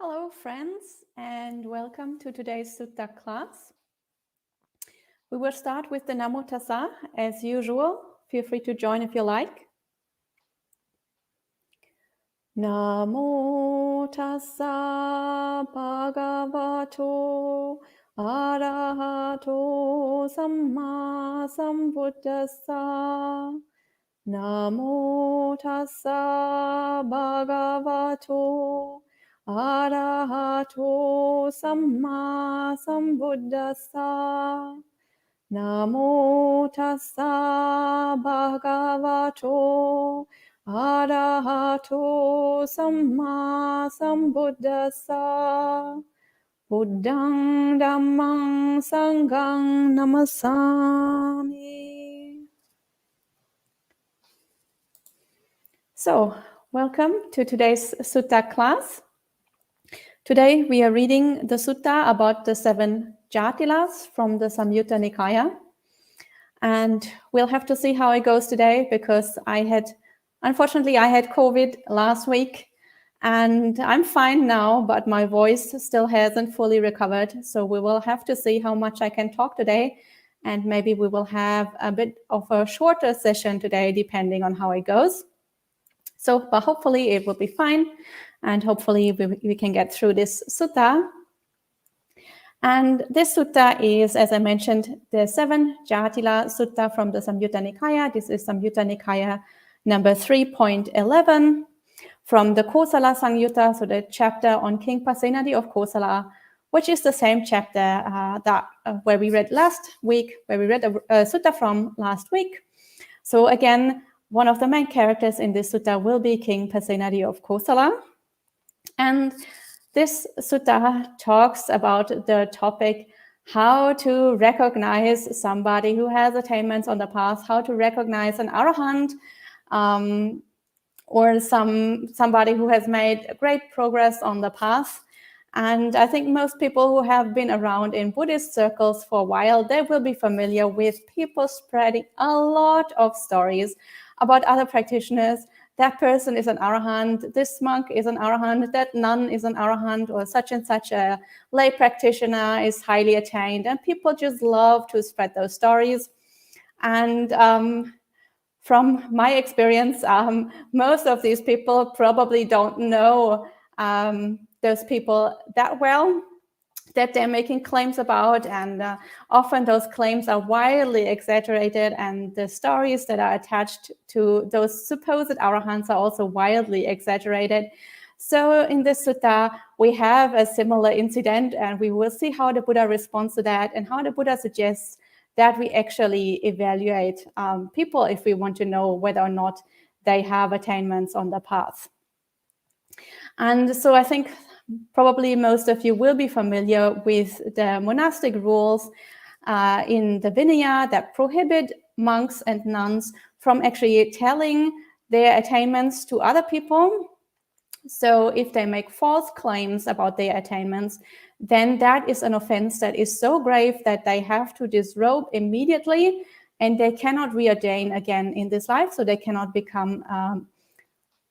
Hello, friends, and welcome to today's Sutta class. We will start with the Namo Tassa as usual. Feel free to join if you like. Namo Tassa Bhagavato Arahato Samma Sambuddhassa. Namo Tassa Bhagavato Arahato Samma Sambuddhassa. Namo Tassa Bhagavato Arahato Samma Sambuddhassa. Buddhang Dhammang Sanghang Namasami. So, welcome to today's Sutta class. Today we are reading the Sutta about the Seven Jatilas from the Samyutta Nikaya. And we'll have to see how it goes today because unfortunately I had COVID last week and I'm fine now, but my voice still hasn't fully recovered. So we will have to see how much I can talk today. And maybe we will have a bit of a shorter session today, depending on how it goes. But hopefully it will be fine, and hopefully we can get through this sutta. And this sutta is, as I mentioned, the Seven Jatila Sutta from the Samyutta Nikaya. This is Samyutta Nikaya number 3.11 from the Kosala Samyutta, so the chapter on King Pasenadi of Kosala, which is the same chapter where we read last week, where we read a sutta from last week. So again, one of the main characters in this sutta will be King Pasenadi of Kosala. And this sutta talks about the topic how to recognize somebody who has attainments on the path, how to recognize an Arahant, or somebody who has made great progress on the path. And I think most people who have been around in Buddhist circles for a while, they will be familiar with people spreading a lot of stories about other practitioners. That person is an Arahant, this monk is an Arahant, that nun is an Arahant, or such and such a lay practitioner is highly attained. And people just love to spread those stories. And from my experience, most of these people probably don't know those people that well, that they're making claims about, and often those claims are wildly exaggerated, and the stories that are attached to those supposed Arahants are also wildly exaggerated. So in this sutta, we have a similar incident, and we will see how the Buddha responds to that and how the Buddha suggests that we actually evaluate people if we want to know whether or not they have attainments on the path. And so I think probably most of you will be familiar with the monastic rules in the Vinaya that prohibit monks and nuns from actually telling their attainments to other people. So if they make false claims about their attainments, then that is an offense that is so grave that they have to disrobe immediately, and they cannot reordain again in this life, so they cannot become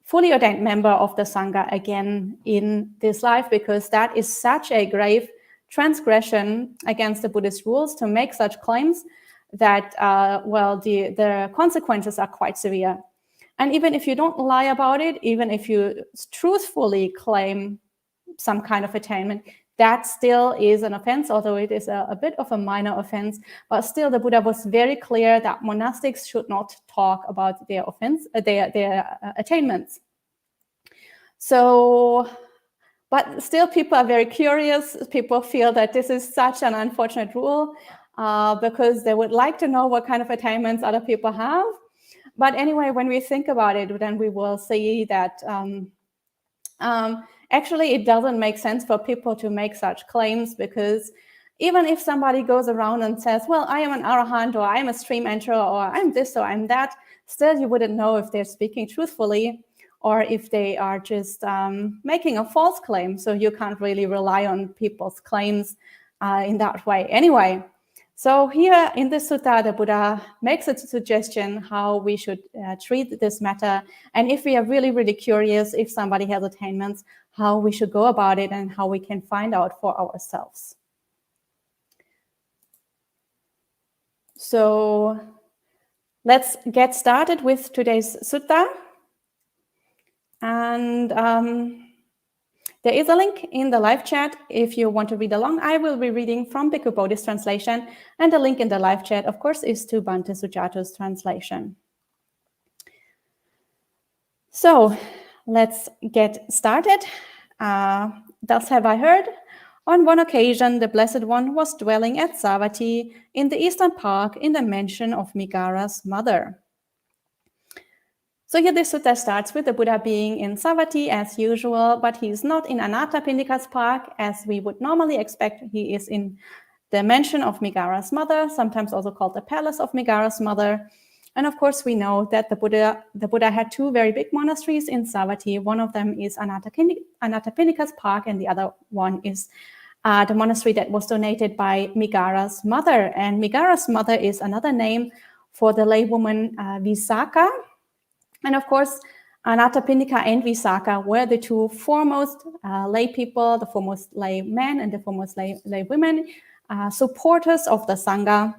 fully ordained member of the Sangha again in this life, because that is such a grave transgression against the Buddhist rules to make such claims that, the consequences are quite severe. And even if you don't lie about it, even if you truthfully claim some kind of attainment, that still is an offense, although it is a bit of a minor offense. But still, the Buddha was very clear that monastics should not talk about their attainments. So, but still people are very curious. People feel that this is such an unfortunate rule because they would like to know what kind of attainments other people have. But anyway, when we think about it, then we will see that actually it doesn't make sense for people to make such claims, because even if somebody goes around and says, well, I am an Arahant, or I am a stream enterer, or I'm this, or I'm that, still you wouldn't know if they're speaking truthfully or if they are just making a false claim. So you can't really rely on people's claims in that way anyway. So here in the sutta, the Buddha makes a suggestion how we should treat this matter. And if we are really, really curious, if somebody has attainments, how we should go about it and how we can find out for ourselves. So let's get started with today's sutta. And there is a link in the live chat if you want to read along. I will be reading from Bhikkhu Bodhi's translation, and the link in the live chat, of course, is to Bhante Sujato's translation. So let's get started. Thus have I heard. On one occasion, the Blessed One was dwelling at Savatthi in the eastern park in the mansion of Megara's mother. So here this sutta starts with the Buddha being in Savatthi as usual, but he is not in Anathapindika's park as we would normally expect. He is in the mansion of Megara's mother, sometimes also called the palace of Megara's mother. And of course, we know that the Buddha had two very big monasteries in Savatthi. One of them is Anathapindika's park, and the other one is the monastery that was donated by Megara's mother. And Megara's mother is another name for the laywoman Visakha. And of course, Anathapindika and Visakha were the two foremost lay people, the foremost lay men and the foremost lay women, supporters of the Sangha.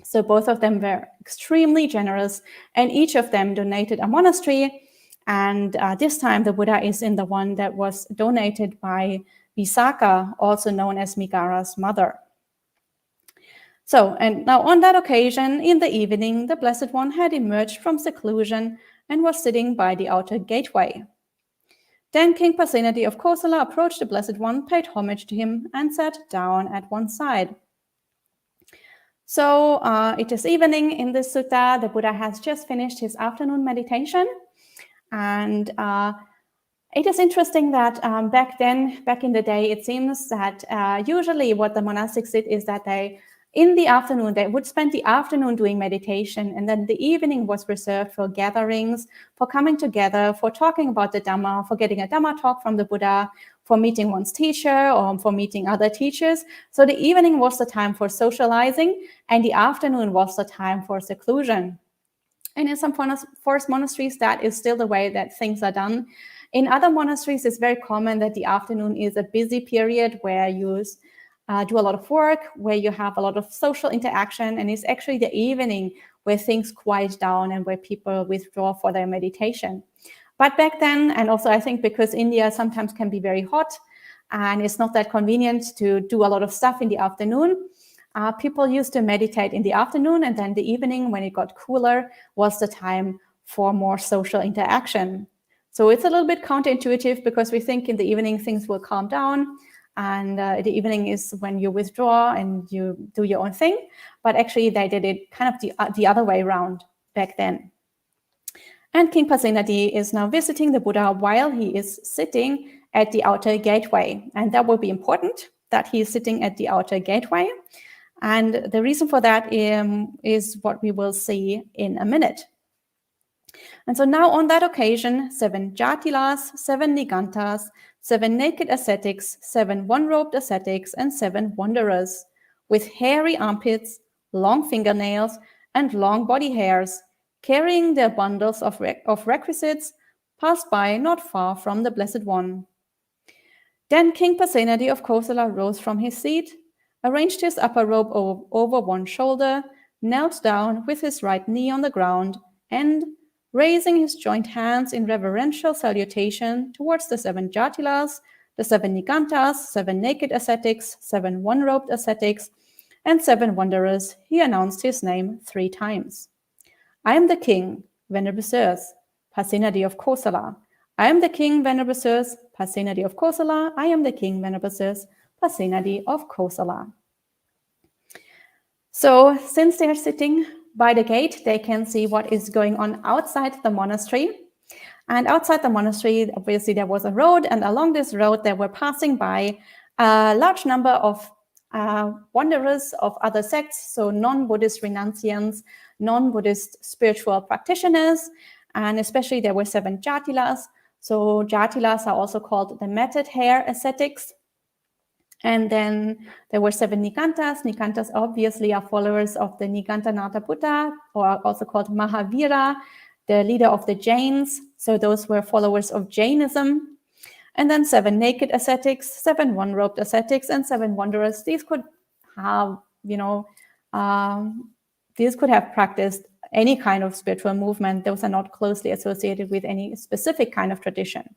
So both of them were extremely generous, and each of them donated a monastery. And this time the Buddha is in the one that was donated by Visakha, also known as Megara's mother. So, and now on that occasion, in the evening, the Blessed One had emerged from seclusion and was sitting by the outer gateway. Then King Pasenadi of Kosala approached the Blessed One, paid homage to him, and sat down at one side. So it is evening in this sutta. The Buddha has just finished his afternoon meditation. And it is interesting that back in the day, it seems that usually what the monastics did is that in the afternoon, they would spend the afternoon doing meditation, and then the evening was reserved for gatherings, for coming together, for talking about the Dhamma, for getting a Dhamma talk from the Buddha, for meeting one's teacher, or for meeting other teachers. So the evening was the time for socializing, and the afternoon was the time for seclusion. And in some forest monasteries, that is still the way that things are done. In other monasteries, it's very common that the afternoon is a busy period where you do a lot of work, where you have a lot of social interaction, and it's actually the evening where things quiet down and where people withdraw for their meditation. But back then, and also I think because India sometimes can be very hot and it's not that convenient to do a lot of stuff in the afternoon, people used to meditate in the afternoon, and then the evening, when it got cooler, was the time for more social interaction. So it's a little bit counterintuitive because we think in the evening things will calm down, and the evening is when you withdraw and you do your own thing. But actually, they did it kind of the other way around back then. And King Pasenadi is now visiting the Buddha while he is sitting at the outer gateway. And that will be important, that he is sitting at the outer gateway. And the reason for that is what we will see in a minute. And so now on that occasion, 7 Jatilas, 7 Nigantas, 7 naked ascetics, 7 one-robed ascetics, and 7 wanderers, with hairy armpits, long fingernails, and long body hairs, carrying their bundles of requisites, passed by not far from the Blessed One. Then King Pasenadi of Kosala rose from his seat, arranged his upper robe over one shoulder, knelt down with his right knee on the ground, and, raising his joint hands in reverential salutation towards the 7 Jatilas, the 7 Nigantas, 7 naked ascetics, 7 one-robed ascetics, and 7 wanderers, he announced his name 3 times. I am the king, Venerable Sirs, Pasenadi of Kosala. I am the king, Venerable Sirs, Pasenadi of Kosala. I am the king, Venerable Sirs, Pasenadi of Kosala. So, since they are sitting by the gate, they can see what is going on outside the monastery. And outside the monastery, obviously, there was a road, and along this road, they were passing by a large number of wanderers of other sects, so non-Buddhist renunciants, non-Buddhist spiritual practitioners, and especially there were 7 Jatilas. So Jatilas are also called the matted hair ascetics. And then there were 7 Nikantas. Nikantas obviously are followers of the Nikantanata Buddha, or also called Mahavira, the leader of the Jains. So those were followers of Jainism. And then 7 naked ascetics, 7 one-robed ascetics, and 7 wanderers. These could have, these could have practiced any kind of spiritual movement. Those are not closely associated with any specific kind of tradition.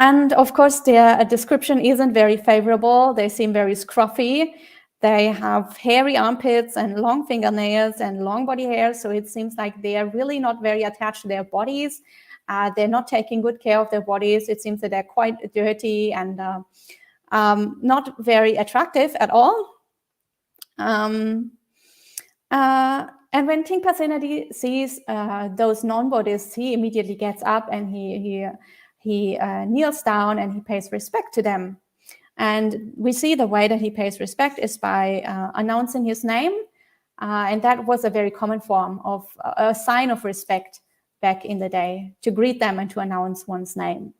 And of course, their description isn't very favorable. They seem very scruffy. They have hairy armpits and long fingernails and long body hair. So it seems like they are really not very attached to their bodies. They're not taking good care of their bodies. It seems that they're quite dirty and not very attractive at all. And when King Pasenadi sees those non-Buddhists, he immediately gets up and he kneels down and he pays respect to them. And we see the way that he pays respect is by announcing his name. And that was a very common form of a sign of respect back in the day, to greet them and to announce one's name.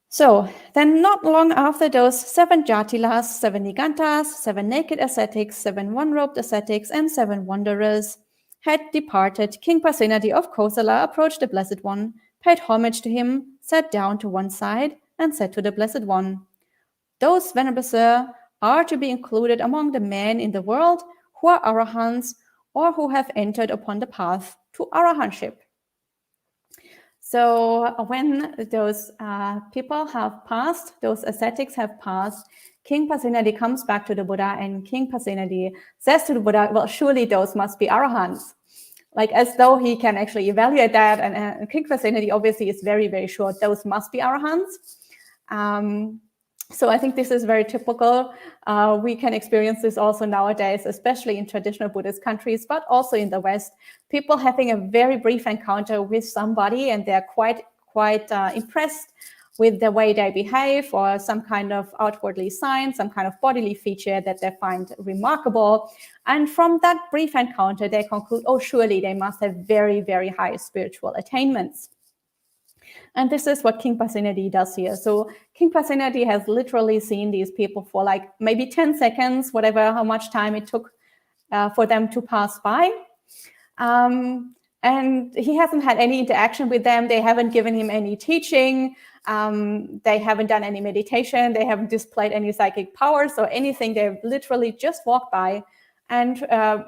So then not long after those 7 Jatilas, 7 Nigantas, 7 naked ascetics, 7 one-robed ascetics, and 7 wanderers had departed, King Pasenadi of Kosala approached the Blessed One, paid homage to him, sat down to one side, and said to the Blessed One, "Those, Venerable Sir, are to be included among the men in the world who are Arahants or who have entered upon the path to Arahantship." So when those people have passed, those ascetics have passed, King Pasenadi comes back to the Buddha, and King Pasenadi says to the Buddha, well, surely those must be Arahants. Like as though he can actually evaluate that. And King Pasenadi obviously is very, very sure those must be Arahants. So I think this is very typical. We can experience this also nowadays, especially in traditional Buddhist countries, but also in the West. People having a very brief encounter with somebody and they're quite impressed with the way they behave or some kind of outwardly sign, some kind of bodily feature that they find remarkable. And from that brief encounter, they conclude, oh, surely they must have very, very high spiritual attainments. And this is what King Pasenadi does here. So King Pasenadi has literally seen these people for like maybe 10 seconds, how much time it took for them to pass by. And he hasn't had any interaction with them. They haven't given him any teaching. They haven't done any meditation. They haven't displayed any psychic powers or anything. They've literally just walked by. And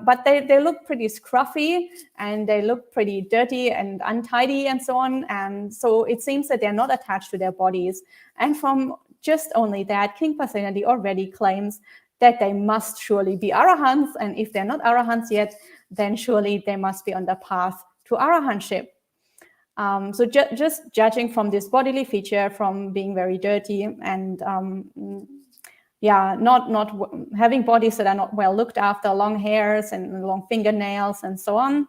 but they look pretty scruffy and they look pretty dirty and untidy and so on. And so it seems that they're not attached to their bodies. And from just only that, King Pasenadi already claims that they must surely be Arahants. And if they're not Arahants yet, then surely they must be on the path to Arahantship. So just judging from this bodily feature, from being very dirty and not having bodies that are not well looked after, long hairs and long fingernails and so on,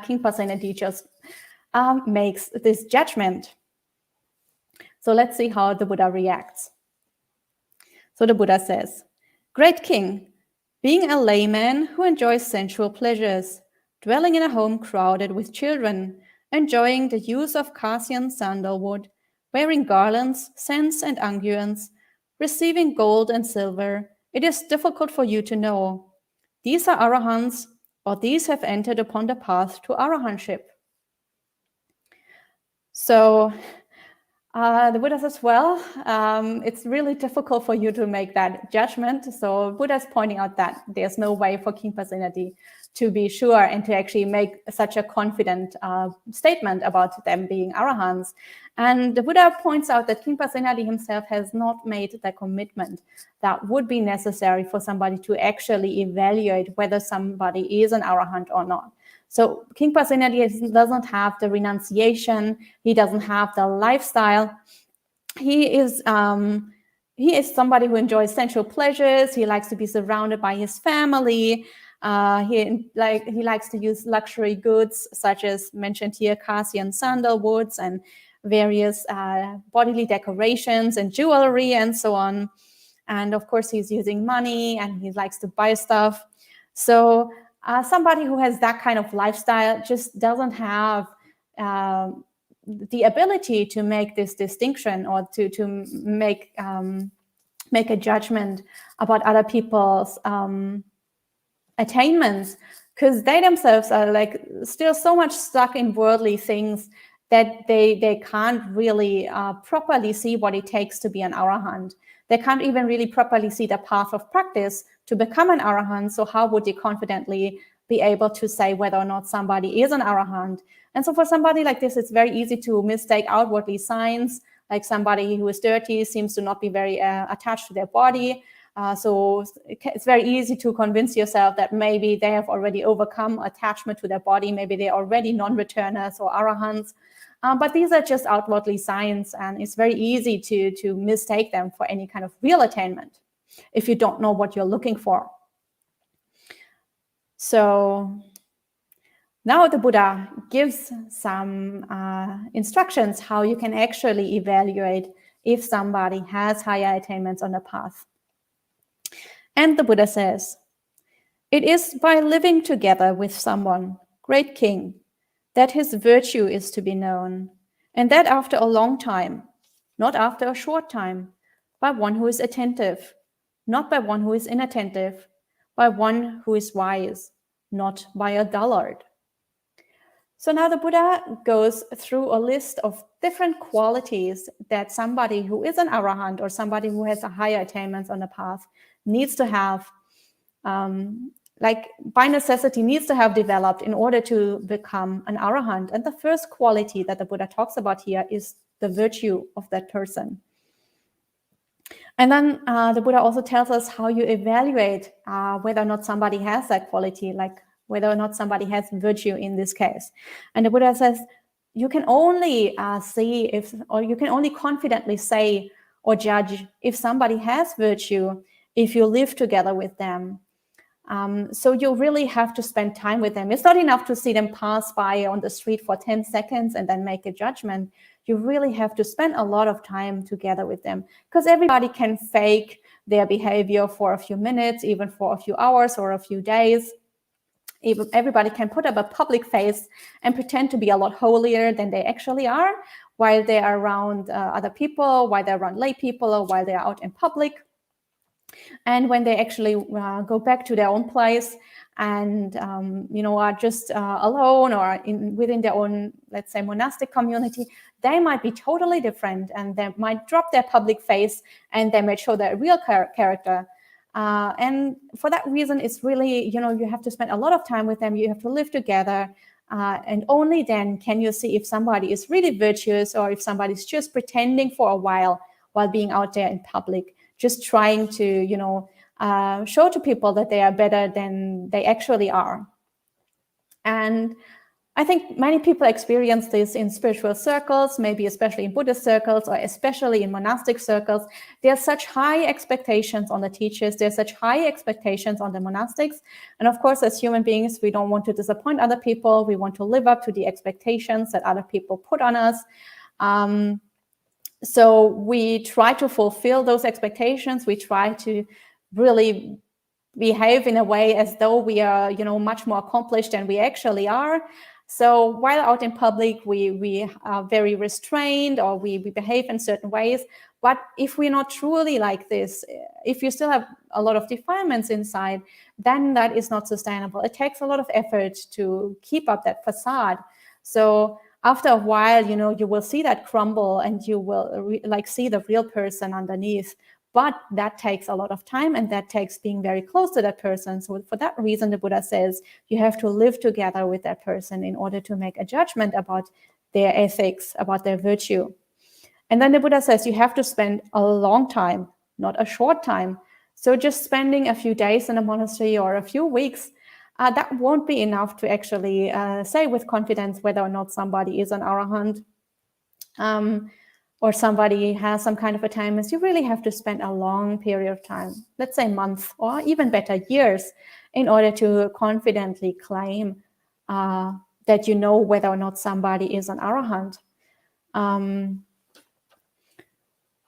King Pasenadi just makes this judgment. So let's see how the Buddha reacts. So the Buddha says, "Great King, being a layman who enjoys sensual pleasures, dwelling in a home crowded with children, enjoying the use of cassia and sandalwood, wearing garlands, scents, and unguents, receiving gold and silver, it is difficult for you to know. These are Arahants, or these have entered upon the path to Arahantship." So the Buddha says, well, it's really difficult for you to make that judgment. So Buddha is pointing out that there's no way for King Pasenadi to be sure and to actually make such a confident statement about them being Arahants. And the Buddha points out that King Pasenadi himself has not made the commitment that would be necessary for somebody to actually evaluate whether somebody is an Arahant or not. So King Pasenadi doesn't have the renunciation. He doesn't have the lifestyle. He is somebody who enjoys sensual pleasures. He likes to be surrounded by his family. He likes to use luxury goods, such as mentioned here, cassia and sandalwoods, and various bodily decorations and jewelry and so on. And of course, he's using money and he likes to buy stuff. So somebody who has that kind of lifestyle just doesn't have the ability to make this distinction or to make a judgment about other people's attainments, because they themselves are like still so much stuck in worldly things that they can't really properly see what it takes to be an Arahant. They can't even really properly see the path of practice to become an Arahant. So how would they confidently be able to say whether or not somebody is an Arahant? And so for somebody like this, it's very easy to mistake outwardly signs, like somebody who is dirty seems to not be very attached to their body. So it's very easy to convince yourself that maybe they have already overcome attachment to their body. Maybe they're already non-returners or Arahants. But these are just outwardly signs, and it's very easy to mistake them for any kind of real attainment if you don't know what you're looking for. So now the Buddha gives some instructions how you can actually evaluate if somebody has higher attainments on the path. And the Buddha says, "It is by living together with someone, great king, that his virtue is to be known, and that after a long time, not after a short time, by one who is attentive, not by one who is inattentive, by one who is wise, not by a dullard." So now the Buddha goes through a list of different qualities that somebody who is an Arahant or somebody who has a higher attainments on the path needs to have, like by necessity needs to have developed in order to become an Arahant. And the first quality that the Buddha talks about here is the virtue of that person. And then the Buddha also tells us how you evaluate whether or not somebody has that quality, like whether or not somebody has virtue in this case. And the Buddha says, you can only see if, or you can only confidently say or judge if somebody has virtue if you live together with them. So you really have to spend time with them. It's not enough to see them pass by on the street for 10 seconds and then make a judgment. You really have to spend a lot of time together with them, because everybody can fake their behavior for a few minutes, even for a few hours or a few days. Even everybody can put up a public face and pretend to be a lot holier than they actually are while they are around other people, while they're around lay people, or while they're out in public. And when they actually go back to their own place and are just alone or within their own, let's say, monastic community, they might be totally different, and they might drop their public face and they might show their real character. And for that reason, it's really, you have to spend a lot of time with them. You have to live together. And only then can you see if somebody is really virtuous or if somebody's just pretending for a while being out there in public, just trying to, show to people that they are better than they actually are. And I think many people experience this in spiritual circles, maybe especially in Buddhist circles or especially in monastic circles. There are such high expectations on the teachers. There's such high expectations on the monastics. And of course, as human beings, we don't want to disappoint other people. We want to live up to the expectations that other people put on us. So we try to fulfill those expectations. We try to really behave in a way as though we are, much more accomplished than we actually are. So while out in public, we are very restrained, or we behave in certain ways. But if we're not truly like this, if you still have a lot of defilements inside, then that is not sustainable. It takes a lot of effort to keep up that facade. So after a while, you will see that crumble, and you will see the real person underneath. But that takes a lot of time, and that takes being very close to that person. So for that reason, the Buddha says you have to live together with that person in order to make a judgment about their ethics, about their virtue. And then the Buddha says you have to spend a long time, not a short time. So just spending a few days in a monastery or a few weeks, that won't be enough to actually say with confidence whether or not somebody is an Arahant. Or somebody has some kind of attainments. You really have to spend a long period of time, let's say months, or even better, years, in order to confidently claim that you know whether or not somebody is an Arahant. And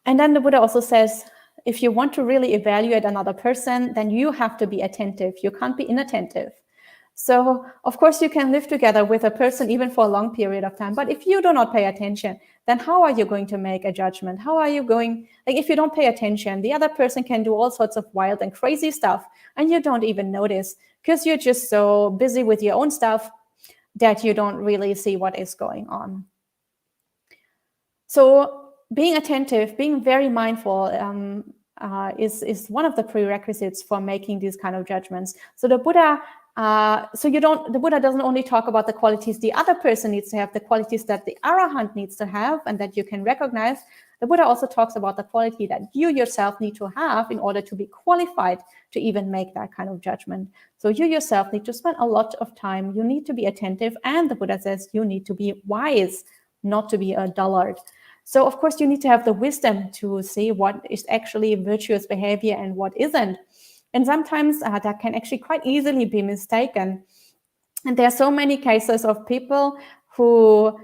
then the Buddha also says, if you want to really evaluate another person, then you have to be attentive. You can't be inattentive. So, of course, you can live together with a person even for a long period of time. But if you do not pay attention, then how are you going to make a judgment? How are you going, like, if you don't pay attention, the other person can do all sorts of wild and crazy stuff, and you don't even notice because you're just so busy with your own stuff that you don't really see what is going on. So being attentive, being very mindful is one of the prerequisites for making these kind of judgments. So the Buddha, the Buddha doesn't only talk about the qualities the other person needs to have, the qualities that the Arahant needs to have and that you can recognize. The Buddha also talks about the quality that you yourself need to have in order to be qualified to even make that kind of judgment. So you yourself need to spend a lot of time. You need to be attentive. And the Buddha says you need to be wise, not to be a dullard. So, of course, you need to have the wisdom to see what is actually virtuous behavior and what isn't. And sometimes that can actually quite easily be mistaken. And there are so many cases of people who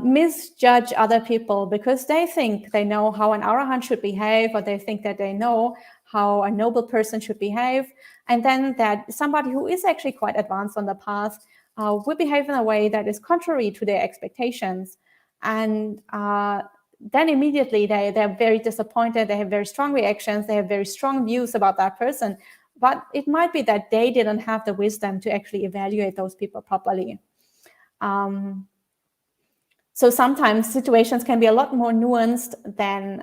misjudge other people because they think they know how an Arahant should behave, or they think that they know how a noble person should behave. And then that somebody who is actually quite advanced on the path will behave in a way that is contrary to their expectations. And then immediately they're very disappointed. They have very strong reactions. They have very strong views about that person. But it might be that they didn't have the wisdom to actually evaluate those people properly. So sometimes situations can be a lot more nuanced than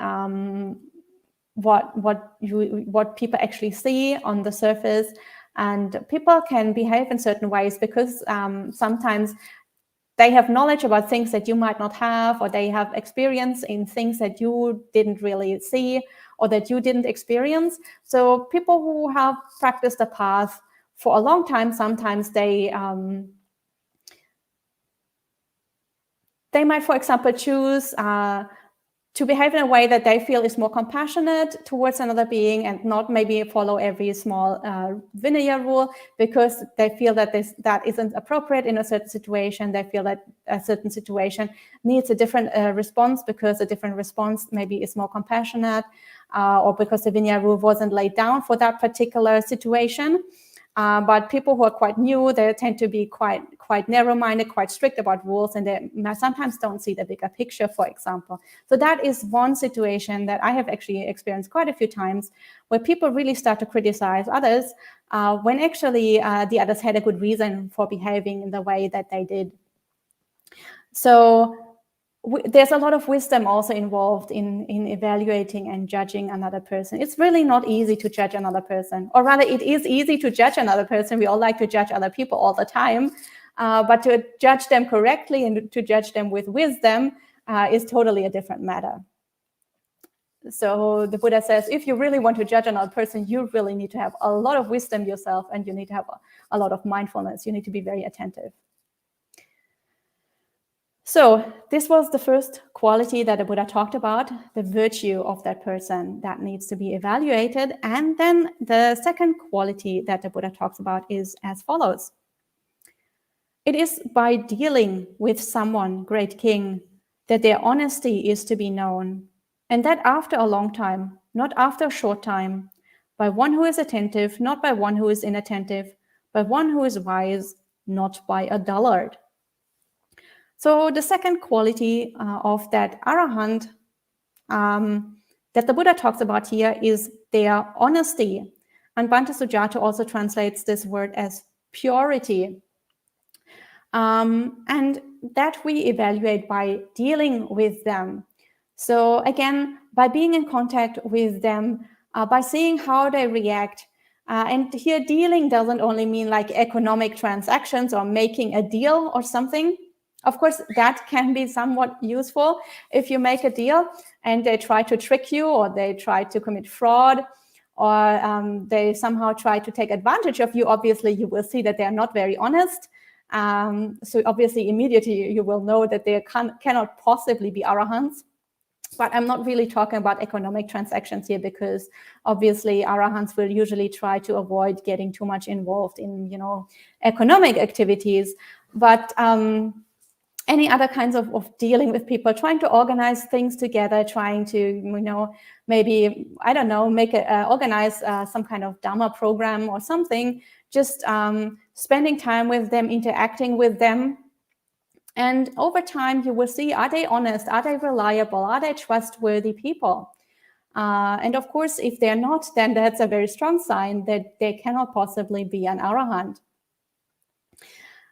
what people actually see on the surface. And people can behave in certain ways because sometimes they have knowledge about things that you might not have, or they have experience in things that you didn't really see or that you didn't experience. So people who have practiced the path for a long time, sometimes they might, for example, choose to behave in a way that they feel is more compassionate towards another being and not maybe follow every small Vinaya rule because they feel that that isn't appropriate in a certain situation. They feel that a certain situation needs a different response because a different response maybe is more compassionate or because the Vinaya rule wasn't laid down for that particular situation. But people who are quite new, they tend to be quite narrow-minded, quite strict about rules, and they sometimes don't see the bigger picture, for example. So that is one situation that I have actually experienced quite a few times, where people really start to criticize others when actually the others had a good reason for behaving in the way that they did. So there's a lot of wisdom also involved in evaluating and judging another person. It's really not easy to judge another person, or rather it is easy to judge another person. We all like to judge other people all the time, but to judge them correctly and to judge them with wisdom is totally a different matter. So the Buddha says, if you really want to judge another person, you really need to have a lot of wisdom yourself, and you need to have a lot of mindfulness. You need to be very attentive. So this was the first quality that the Buddha talked about, the virtue of that person that needs to be evaluated. And then the second quality that the Buddha talks about is as follows. It is by dealing with someone, great king, that their honesty is to be known, and that after a long time, not after a short time, by one who is attentive, not by one who is inattentive, by one who is wise, not by a dullard. So the second quality of that Arahant that the Buddha talks about here is their honesty. And Bhante Sujato also translates this word as purity. And that we evaluate by dealing with them. So again, by being in contact with them, by seeing how they react. And here dealing doesn't only mean like economic transactions or making a deal or something. Of course, that can be somewhat useful if you make a deal and they try to trick you, or they try to commit fraud, or they somehow try to take advantage of you. Obviously, you will see that they are not very honest. So obviously, immediately you will know that they cannot possibly be Arahants. But I'm not really talking about economic transactions here, because obviously Arahants will usually try to avoid getting too much involved in, economic activities. But any other kinds of dealing with people, trying to organize things together, trying to, maybe, I don't know, organize some kind of Dharma program or something, just spending time with them, interacting with them. And over time, you will see, are they honest? Are they reliable? Are they trustworthy people? And of course, if they're not, then that's a very strong sign that they cannot possibly be an Arahant.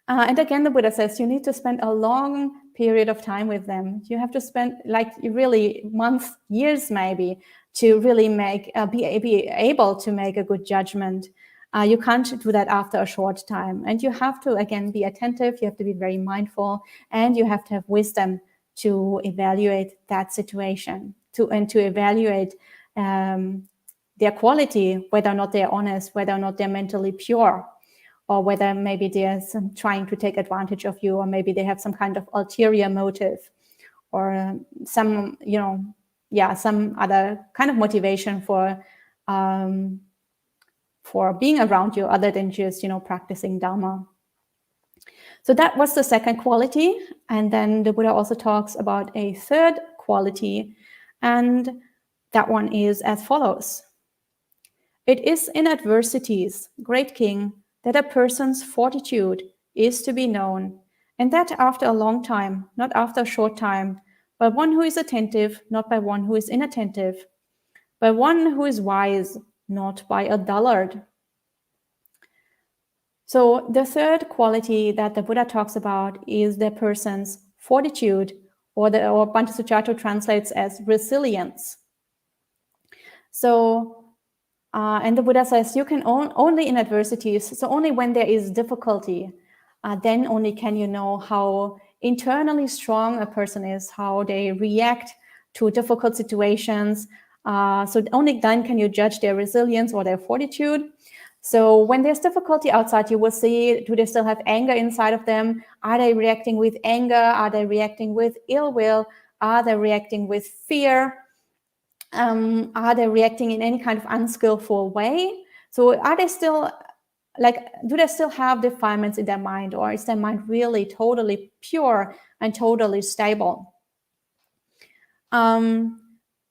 And again, the Buddha says you need to spend a long period of time with them. You have to spend really months, years maybe, to really be able to make a good judgment. You can't do that after a short time. And you have to, again, be attentive. You have to be very mindful. And you have to have wisdom to evaluate that situation, to evaluate their quality, whether or not they're honest, whether or not they're mentally pure, or whether maybe they're trying to take advantage of you, or maybe they have some kind of ulterior motive, or some other kind of motivation for being around you other than just, practicing Dharma. So that was the second quality. And then the Buddha also talks about a third quality, and that one is as follows. It is in adversities, great king, that a person's fortitude is to be known, and that after a long time, not after a short time, by one who is attentive, not by one who is inattentive, by one who is wise, not by a dullard. So the third quality that the Buddha talks about is the person's fortitude, or Bhante Sujato translates as resilience. So and the Buddha says you can only in adversities, so only when there is difficulty, then only can you know how internally strong a person is, how they react to difficult situations. So only then can you judge their resilience or their fortitude. So when there's difficulty outside, you will see, do they still have anger inside of them? Are they reacting with anger? Are they reacting with ill will? Are they reacting with fear? Are they reacting in any kind of unskillful way? So are they still, do they still have defilements in their mind, or is their mind really totally pure and totally stable?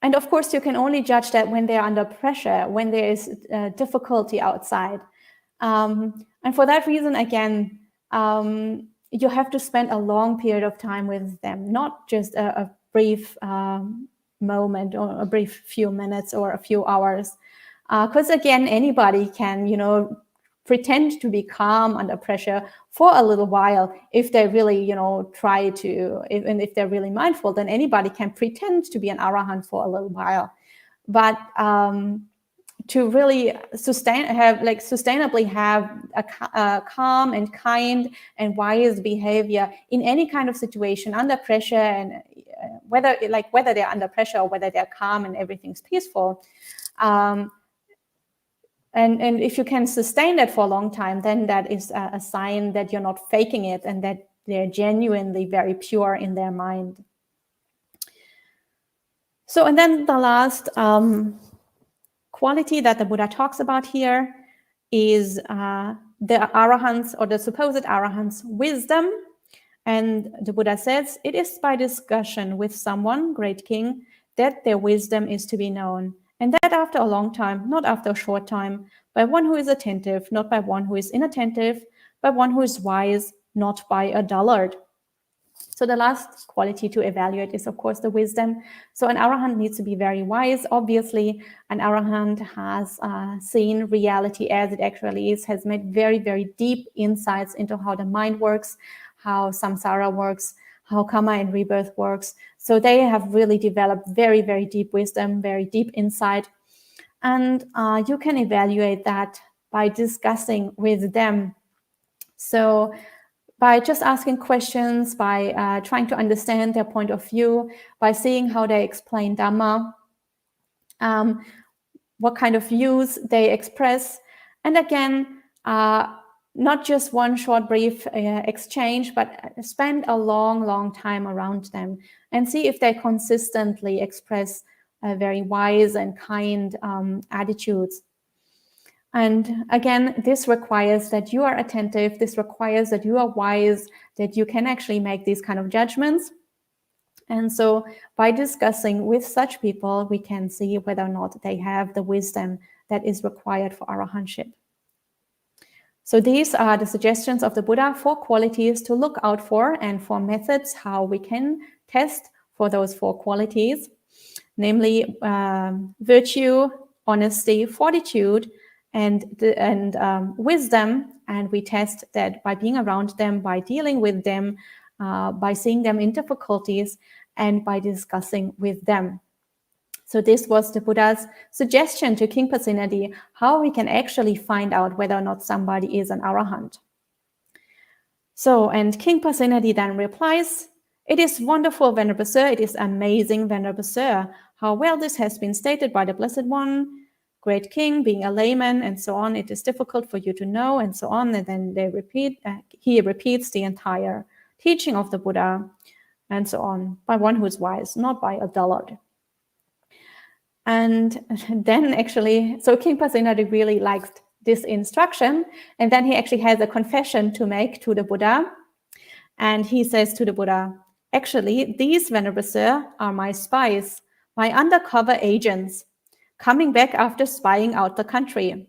And of course, you can only judge that when they're under pressure, when there is difficulty outside. And for that reason, again, you have to spend a long period of time with them, not just a brief moment or a brief few minutes or a few hours. Because again, anybody can, pretend to be calm under pressure for a little while if they really, try to, and if they're really mindful, then anybody can pretend to be an Arahant for a little while. But to really sustainably have a calm and kind and wise behavior in any kind of situation under pressure, and whether they're under pressure or whether they're calm and everything's peaceful, and if you can sustain that for a long time, then that is a sign that you're not faking it and that they're genuinely very pure in their mind. So, and then the last quality that the Buddha talks about here is the Arahants, or the supposed Arahants' wisdom. And the Buddha says, it is by discussion with someone, great king, that their wisdom is to be known. And that after a long time, not after a short time, by one who is attentive, not by one who is inattentive, by one who is wise, not by a dullard. So the last quality to evaluate is, of course, the wisdom. So an Arahant needs to be very wise. Obviously, an Arahant has seen reality as it actually is, has made very, very deep insights into how the mind works, how samsara works, how karma and rebirth works. So they have really developed very, very deep wisdom, very deep insight. And you can evaluate that by discussing with them. So by just asking questions, by trying to understand their point of view, by seeing how they explain Dhamma, what kind of views they express. And again, not just one short, brief exchange, but spend a long, long time around them and see if they consistently express very wise and kind attitudes. And again, this requires that you are attentive. This requires that you are wise, that you can actually make these kind of judgments. And so by discussing with such people, we can see whether or not they have the wisdom that is required for arahantship. So these are the suggestions of the Buddha for qualities to look out for and for methods how we can test for those 4 qualities, namely virtue, honesty, fortitude, and wisdom. And we test that by being around them, by dealing with them, by seeing them in difficulties, and by discussing with them. So this was the Buddha's suggestion to King Pasenadi, how we can actually find out whether or not somebody is an Arahant. So, and King Pasenadi then replies, "It is wonderful, Venerable Sir. It is amazing, Venerable Sir, how well this has been stated by the Blessed One. Great King, being a layman, and so on, it is difficult for you to know," and so on. And then he repeats the entire teaching of the Buddha, and so on, by one who is wise, not by a dullard. And then actually, so King Pasenadi really liked this instruction. And then he actually has a confession to make to the Buddha. And he says to the Buddha, "Actually, these, Venerable Sir, are my spies, my undercover agents, coming back after spying out the country.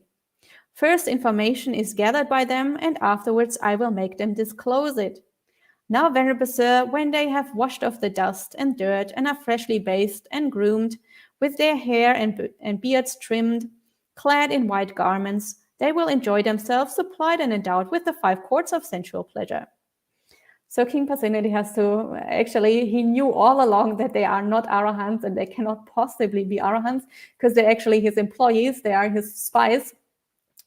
First, information is gathered by them, and afterwards I will make them disclose it. Now, Venerable Sir, when they have washed off the dust and dirt and are freshly bathed and groomed, with their hair and beards trimmed, clad in white garments, they will enjoy themselves, supplied and endowed with the 5 courts of sensual pleasure." So King Pasenadi has to, actually, he knew all along that they are not Arahants and they cannot possibly be Arahants because they're actually his employees, they are his spies.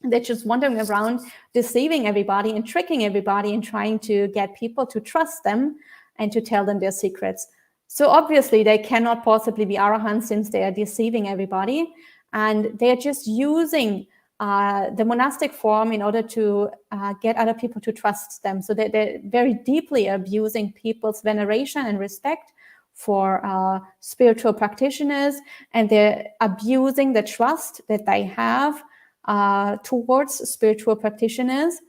They're just wandering around, deceiving everybody and tricking everybody and trying to get people to trust them and to tell them their secrets. So obviously they cannot possibly be Arahants since they are deceiving everybody. And they're just using the monastic form in order to get other people to trust them. So they're very deeply abusing people's veneration and respect for spiritual practitioners. And they're abusing the trust that they have towards spiritual practitioners.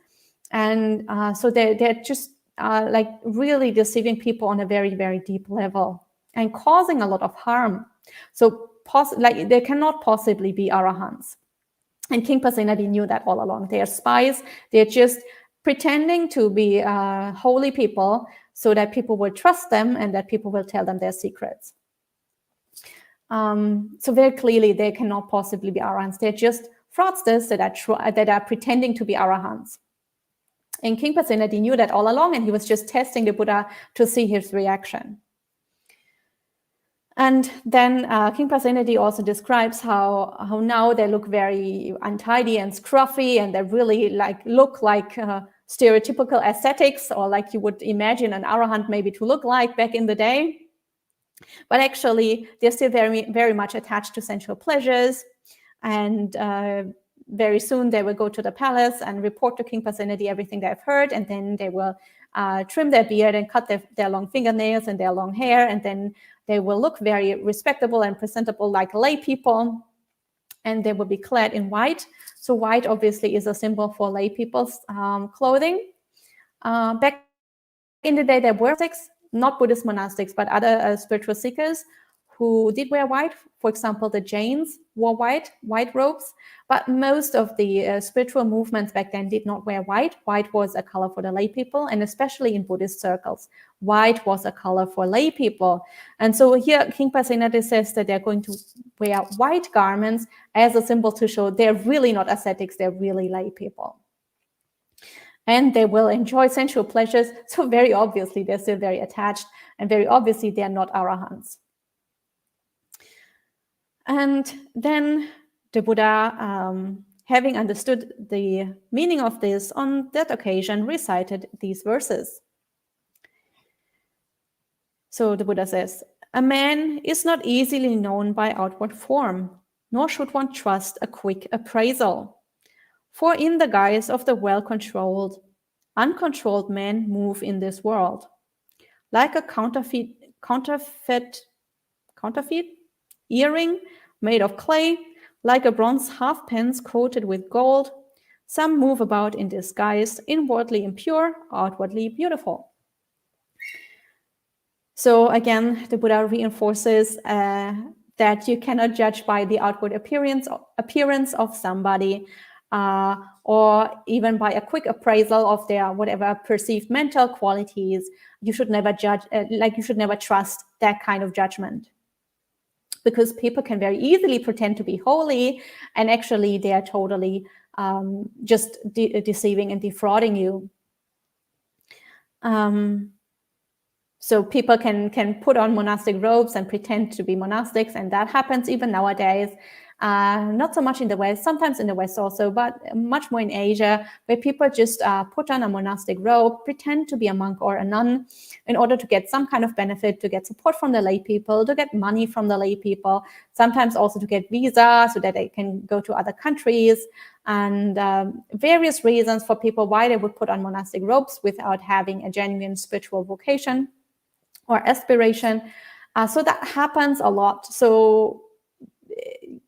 And so they're just like really deceiving people on a very, very deep level and causing a lot of harm. So like they cannot possibly be Arahants. And King Pasenadi knew that all along. They are spies. They're just pretending to be holy people so that people will trust them and that people will tell them their secrets. So very clearly, they cannot possibly be Arahants. They're just fraudsters that are pretending to be Arahants. And King Pasenadi knew that all along, and he was just testing the Buddha to see his reaction. And then King Pasenadi also describes how now they look very untidy and scruffy, and they really look like stereotypical ascetics, or like you would imagine an Arahant maybe to look like back in the day. But actually, they're still very, very much attached to sensual pleasures. And very soon they will go to the palace and report to King Pasenadi everything they've heard. And then they will trim their beard and cut their long fingernails and their long hair. And then they will look very respectable and presentable like lay people. And they will be clad in white. So white obviously is a symbol for lay people's clothing. Back in the day, there were not Buddhist monastics, but other spiritual seekers who did wear white. For example, the Jains wore white robes, but most of the spiritual movements back then did not wear white. White was a color for the lay people, and especially in Buddhist circles, white was a color for lay people. And so here King Pasenadi says that they're going to wear white garments as a symbol to show they're really not ascetics, they're really lay people. And they will enjoy sensual pleasures. So very obviously, they're still very attached. And very obviously, they're not Arahants. And then the Buddha, having understood the meaning of this, on that occasion, recited these verses. So the Buddha says, "A man is not easily known by outward form, nor should one trust a quick appraisal. For in the guise of the well-controlled, uncontrolled men move in this world. Like a counterfeit earring made of clay, like a bronze halfpence coated with gold, some move about in disguise, inwardly impure, outwardly beautiful. So again, the Buddha reinforces that you cannot judge by the outward appearance of somebody, or even by a quick appraisal of their whatever perceived mental qualities. You should never judge, you should never trust that kind of judgment, because people can very easily pretend to be holy, and actually they are totally just deceiving and defrauding you. So people can put on monastic robes and pretend to be monastics, and that happens even nowadays. Not so much in the West, sometimes in the West also, but much more in Asia, where people just put on a monastic robe, pretend to be a monk or a nun in order to get some kind of benefit, to get support from the lay people, to get money from the lay people, sometimes also to get visa so that they can go to other countries, and various reasons for people why they would put on monastic robes without having a genuine spiritual vocation or aspiration. So that happens a lot. So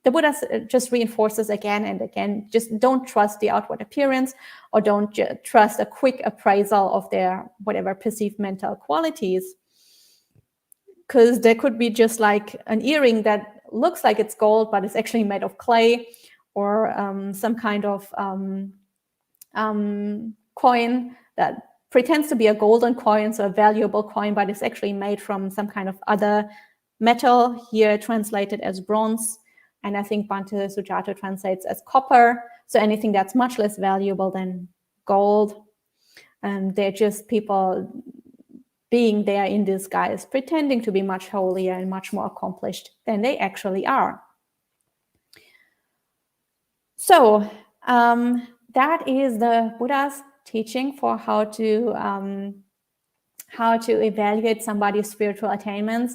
the Buddha just reinforces again and again, just don't trust the outward appearance, or don't trust a quick appraisal of their whatever perceived mental qualities. Because there could be just like an earring that looks like it's gold, but it's actually made of clay, or some kind of coin that pretends to be a golden coin, so a valuable coin, but it's actually made from some kind of other metal, here translated as bronze. And I think Bhante Sujato translates as copper. So anything that's much less valuable than gold. They're just people being there in disguise, pretending to be much holier and much more accomplished than they actually are. So that is the Buddha's teaching for how to evaluate somebody's spiritual attainments.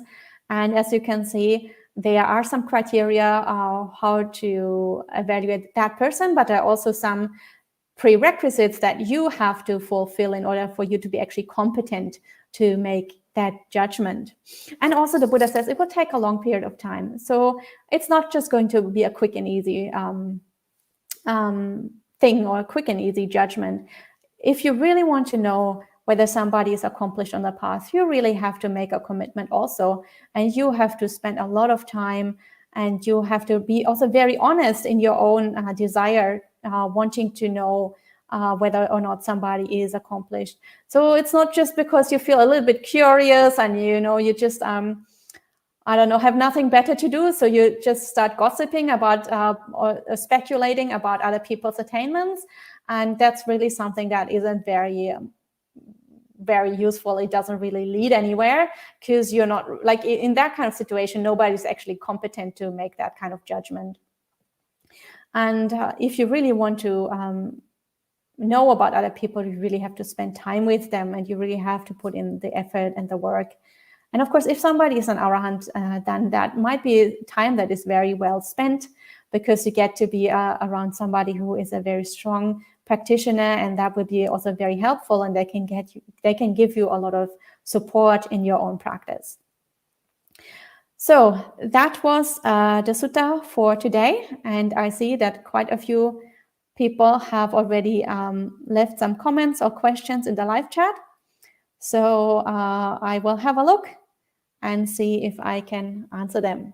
And as you can see, there are some criteria how to evaluate that person, but there are also some prerequisites that you have to fulfill in order for you to be actually competent to make that judgment. And also the Buddha says it will take a long period of time. So it's not just going to be a quick and easy thing, or a quick and easy judgment. If you really want to know whether somebody is accomplished on the path, you really have to make a commitment also. And you have to spend a lot of time, and you have to be also very honest in your own desire, wanting to know whether or not somebody is accomplished. So it's not just because you feel a little bit curious and you just I don't know, have nothing better to do, so you just start gossiping about or speculating about other people's attainments, and that's really something that isn't very useful. It doesn't really lead anywhere, because you're not, like, in that kind of situation, nobody's actually competent to make that kind of judgment. And if you really want to know about other people, you really have to spend time with them, and you really have to put in the effort and the work. And of course, if somebody is an Arahant, then that might be time that is very well spent, because you get to be around somebody who is a very strong practitioner, and that would be also very helpful, and they can give you a lot of support in your own practice. So that was the sutta for today, and I see that quite a few people have already left some comments or questions in the live chat. So I will have a look and see if I can answer them.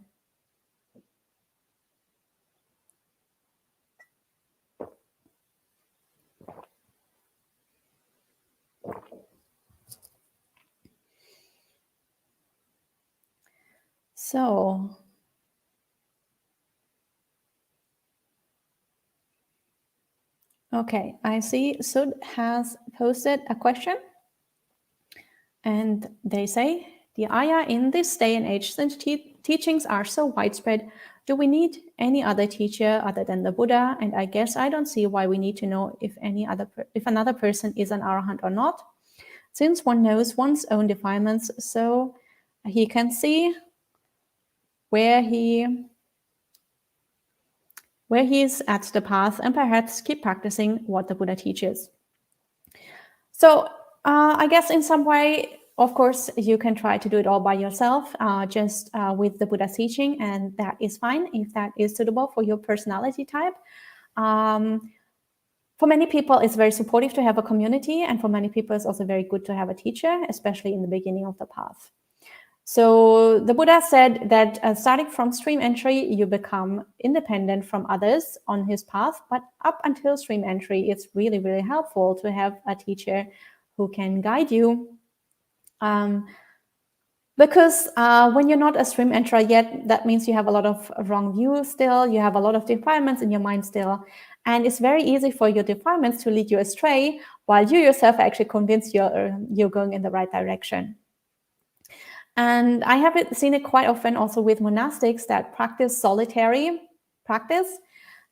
So, okay, I see Sud has posted a question, and they say, the ayah in this day and age, since teachings are so widespread, do we need any other teacher other than the Buddha? And I guess I don't see why we need to know if another person is an Arahant or not, since one knows one's own defilements, so he can see where he is at the path, and perhaps keep practicing what the Buddha teaches. So I guess in some way, Of course, you can try to do it all by yourself, just with the Buddha's teaching, and that is fine if that is suitable for your personality type. For many people, it's very supportive to have a community, and for many people, it's also very good to have a teacher, especially in the beginning of the path. So the Buddha said that starting from stream entry, you become independent from others on his path, but up until stream entry, it's really, really helpful to have a teacher who can guide you. Because when you're not a stream enterer yet, that means you have a lot of wrong views still, you have a lot of defilements in your mind still, and it's very easy for your defilements to lead you astray, while you yourself are actually convinced you're going in the right direction. And I have seen it quite often also with monastics that practice solitary practice,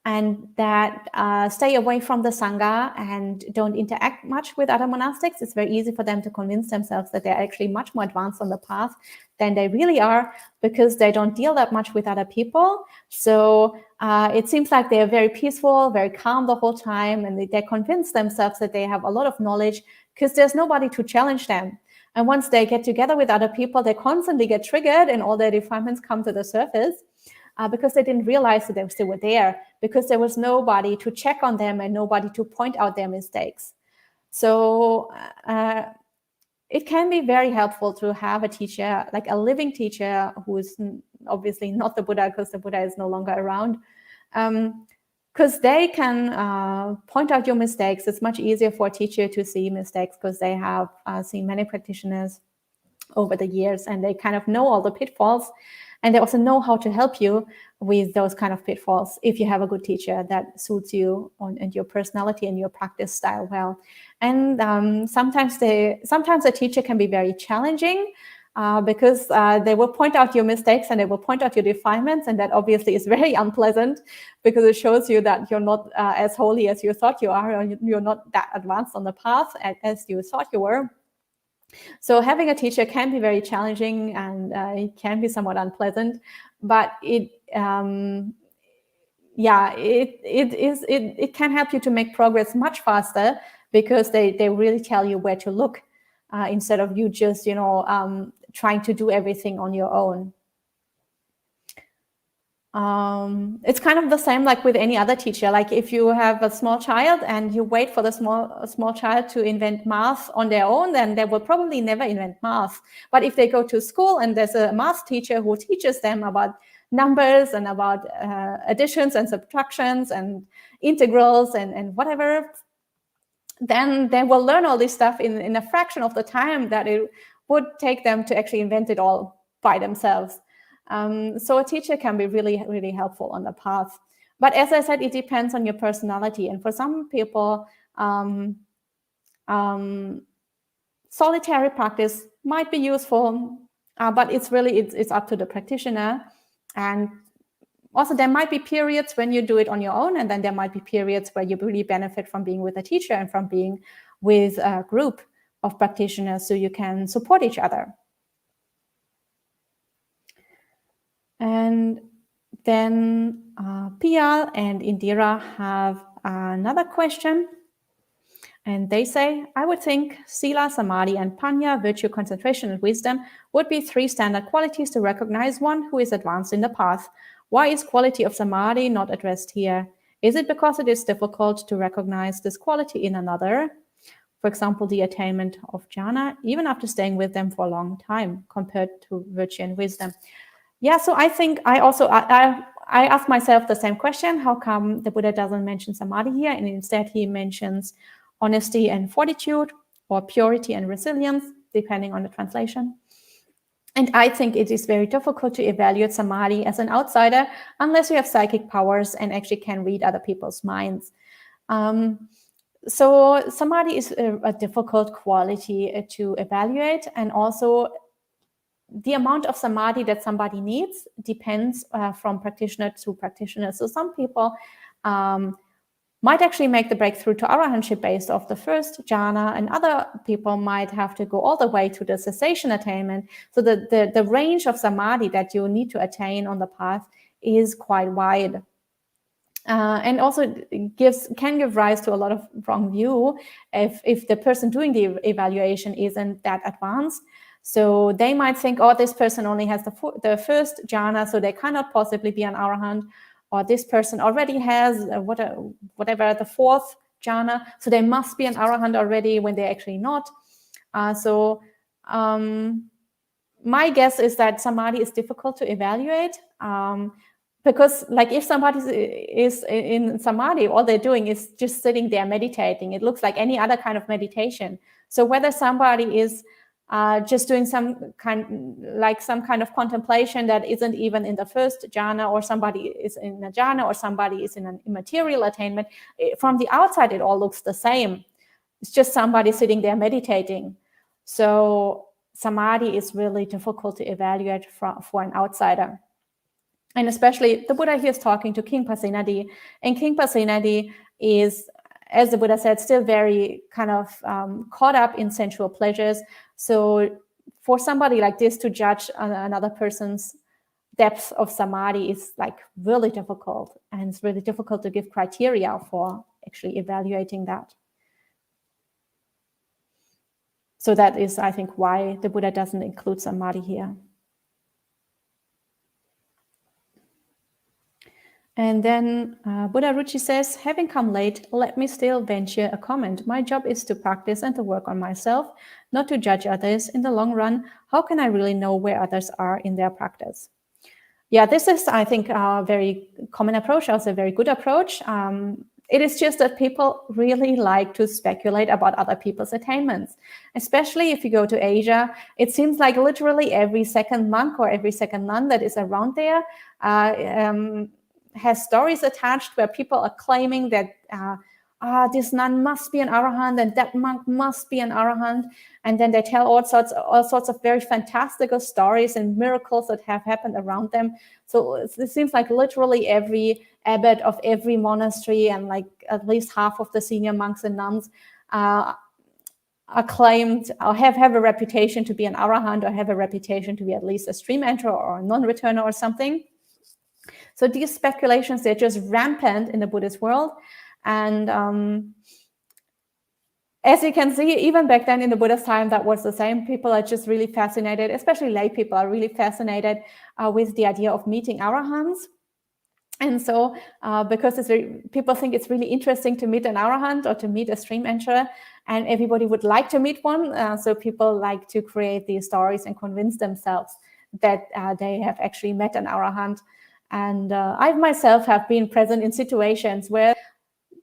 and that stay away from the Sangha and don't interact much with other monastics. It's very easy for them to convince themselves that they're actually much more advanced on the path than they really are, because they don't deal that much with other people. So it seems like they're very peaceful, very calm the whole time, and they convince themselves that they have a lot of knowledge because there's nobody to challenge them. And once they get together with other people, they constantly get triggered and all their defilements come to the surface. Because they didn't realize that they still were there, because there was nobody to check on them and nobody to point out their mistakes. So it can be very helpful to have a teacher, like a living teacher, who is obviously not the Buddha, because the Buddha is no longer around, because they can point out your mistakes. It's much easier for a teacher to see mistakes because they have seen many practitioners over the years, and they kind of know all the pitfalls. And they also know how to help you with those kind of pitfalls if you have a good teacher that suits you and your personality and your practice style well. And sometimes a teacher can be very challenging because they will point out your mistakes and they will point out your defilements, and that obviously is very unpleasant because it shows you that you're not as holy as you thought you are, or you're not that advanced on the path as you thought you were. So having a teacher can be very challenging, and it can be somewhat unpleasant, but it can help you to make progress much faster, because they really tell you where to look instead of you just trying to do everything on your own. It's kind of the same like with any other teacher. Like if you have a small child and you wait for the small child to invent math on their own, then they will probably never invent math. But if they go to school and there's a math teacher who teaches them about numbers and about additions and subtractions and integrals and whatever, then they will learn all this stuff in a fraction of the time that it would take them to actually invent it all by themselves. So a teacher can be really, really helpful on the path. But as I said, it depends on your personality. And for some people, solitary practice might be useful, but it's up to the practitioner. And also there might be periods when you do it on your own, and then there might be periods where you really benefit from being with a teacher and from being with a group of practitioners so you can support each other. And then Pia and Indira have another question. And they say, I would think Sila, Samadhi, and Panya, virtue, concentration, and wisdom, would be 3 standard qualities to recognize one who is advanced in the path. Why is quality of Samadhi not addressed here? Is it because it is difficult to recognize this quality in another? For example, the attainment of jhana, even after staying with them for a long time, compared to virtue and wisdom. Yeah, so I think I asked myself the same question. How come the Buddha doesn't mention Samadhi here, and instead he mentions honesty and fortitude, or purity and resilience, depending on the translation? And I think it is very difficult to evaluate Samadhi as an outsider unless you have psychic powers and actually can read other people's minds. So Samadhi is a difficult quality to evaluate, and also the amount of Samadhi that somebody needs depends from practitioner to practitioner. So some people might actually make the breakthrough to Arahantship based off the first jhana, and other people might have to go all the way to the cessation attainment. So the range of Samadhi that you need to attain on the path is quite wide. And also can give rise to a lot of wrong view if the person doing the evaluation isn't that advanced. So they might think, oh, this person only has the first jhana, so they cannot possibly be an Arahant. Or this person already has whatever the fourth jhana, so they must be an Arahant already when they're actually not. My guess is that samadhi is difficult to evaluate. Because like if somebody is in samadhi, all they're doing is just sitting there meditating. It looks like any other kind of meditation. So whether somebody is just doing some kind of contemplation that isn't even in the first jhana, or somebody is in a jhana, or somebody is in an immaterial attainment, from the outside it all looks the same. It's just somebody sitting there meditating. So samadhi is really difficult to evaluate for an outsider. And especially the Buddha here is talking to King Pasenadi, and King Pasenadi is, as the Buddha said, still very kind of caught up in sensual pleasures. So for somebody like this to judge another person's depth of samadhi is like really difficult, and it's really difficult to give criteria for actually evaluating that. So that is, I think, why the Buddha doesn't include samadhi here. And then Buddha Ruchi says, having come late, let me still venture a comment. My job is to practice and to work on myself, not to judge others. In the long run, how can I really know where others are in their practice? Yeah, this is, I think, a very common approach, also a very good approach. It is just that people really like to speculate about other people's attainments. Especially if you go to Asia, it seems like literally every second monk or every second nun that is around there has stories attached where people are claiming that this nun must be an Arahant and that monk must be an Arahant. And then they tell all sorts of very fantastical stories and miracles that have happened around them. So it seems like literally every abbot of every monastery and like at least half of the senior monks and nuns are claimed or have a reputation to be an Arahant, or have a reputation to be at least a stream enterer or a non-returner or something. So these speculations, they're just rampant in the Buddhist world. And as you can see, even back then in the Buddha's time, that was the same. People are just really fascinated, especially lay people are really fascinated with the idea of meeting Arahants. And so because people think it's really interesting to meet an Arahant or to meet a stream enterer, and everybody would like to meet one. So people like to create these stories and convince themselves that they have actually met an Arahant. And I myself have been present in situations where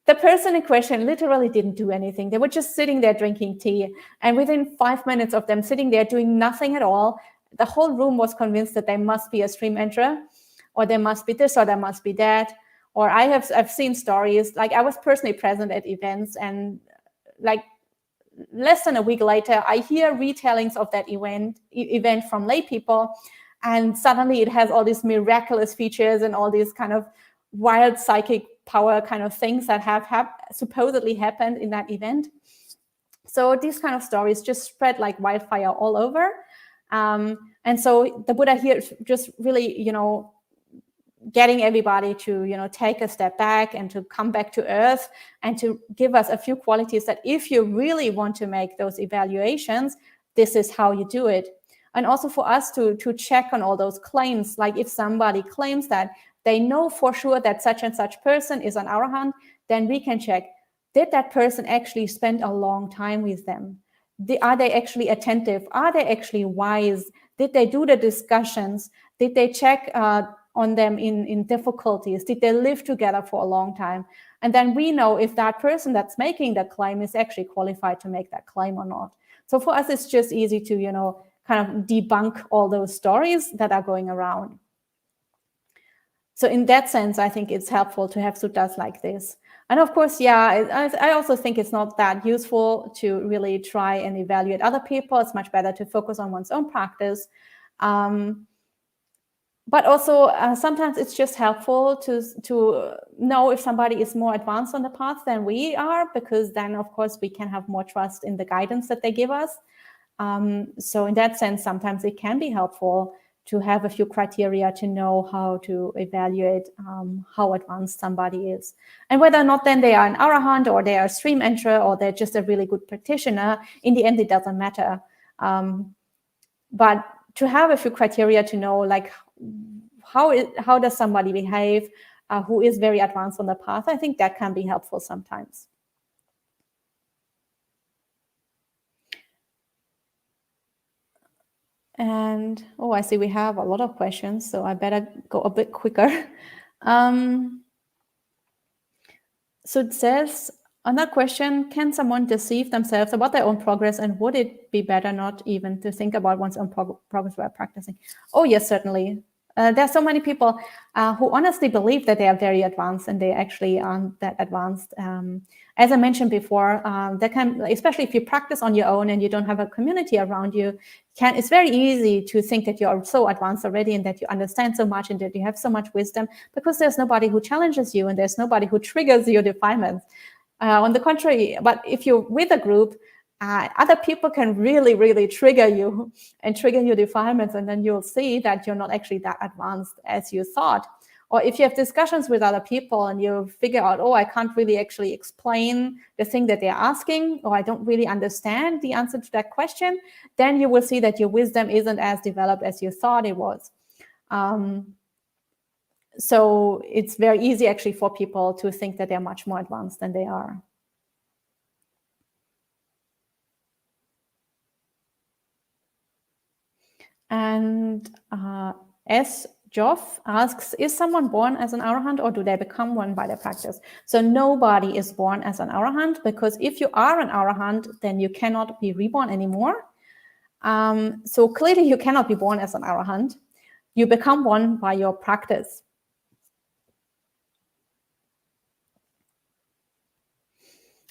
the person in question literally didn't do anything. They were just sitting there drinking tea. And within 5 minutes of them sitting there doing nothing at all, the whole room was convinced that they must be a stream enterer, or there must be this, or there must be that. Or I've seen stories, like I was personally present at events, and like less than a week later, I hear retellings of that event from lay people. And suddenly it has all these miraculous features and all these kind of wild psychic power kind of things that have supposedly happened in that event. So these kind of stories just spread like wildfire all over. And so the Buddha here just really, getting everybody to, take a step back and to come back to earth, and to give us a few qualities that if you really want to make those evaluations, this is how you do it. And also for us to check on all those claims. Like if somebody claims that they know for sure that such and such person is an Arahant, then we can check, did that person actually spend a long time with them? Are they actually attentive? Are they actually wise? Did they do the discussions? Did they check on them in difficulties? Did they live together for a long time? And then we know if that person that's making the claim is actually qualified to make that claim or not. So for us, it's just easy to, kind of debunk all those stories that are going around. So in that sense, I think it's helpful to have suttas like this. And of course, I also think it's not that useful to really try and evaluate other people. It's much better to focus on one's own practice. But also sometimes it's just helpful to know if somebody is more advanced on the path than we are, because then, of course, we can have more trust in the guidance that they give us. So in that sense, sometimes it can be helpful to have a few criteria to know how to evaluate how advanced somebody is. And whether or not then they are an Arahant or they are a stream enterer or they're just a really good practitioner, in the end, it doesn't matter. But to have a few criteria to know, like, how does somebody behave who is very advanced on the path, I think that can be helpful sometimes. And, I see we have a lot of questions, so I better go a bit quicker. So it says, another question, can someone deceive themselves about their own progress, and would it be better not even to think about one's own progress while practicing? Oh, yes, certainly. There are so many people who honestly believe that they are very advanced, and they actually aren't that advanced. As I mentioned before, especially if you practice on your own and you don't have a community around you, it's very easy to think that you are so advanced already and that you understand so much and that you have so much wisdom, because there's nobody who challenges you and there's nobody who triggers your defilements. On the contrary, but if you're with a group, other people can really, really trigger you and trigger your defilements, and then you'll see that you're not actually that advanced as you thought. Or if you have discussions with other people and you figure out, I can't really actually explain the thing that they're asking, or I don't really understand the answer to that question, then you will see that your wisdom isn't as developed as you thought it was. So it's very easy actually for people to think that they're much more advanced than they are. And S. Joff asks, is someone born as an Arahant, or do they become one by their practice? So nobody is born as an Arahant, because if you are an Arahant, then you cannot be reborn anymore. So clearly you cannot be born as an Arahant. You become one by your practice.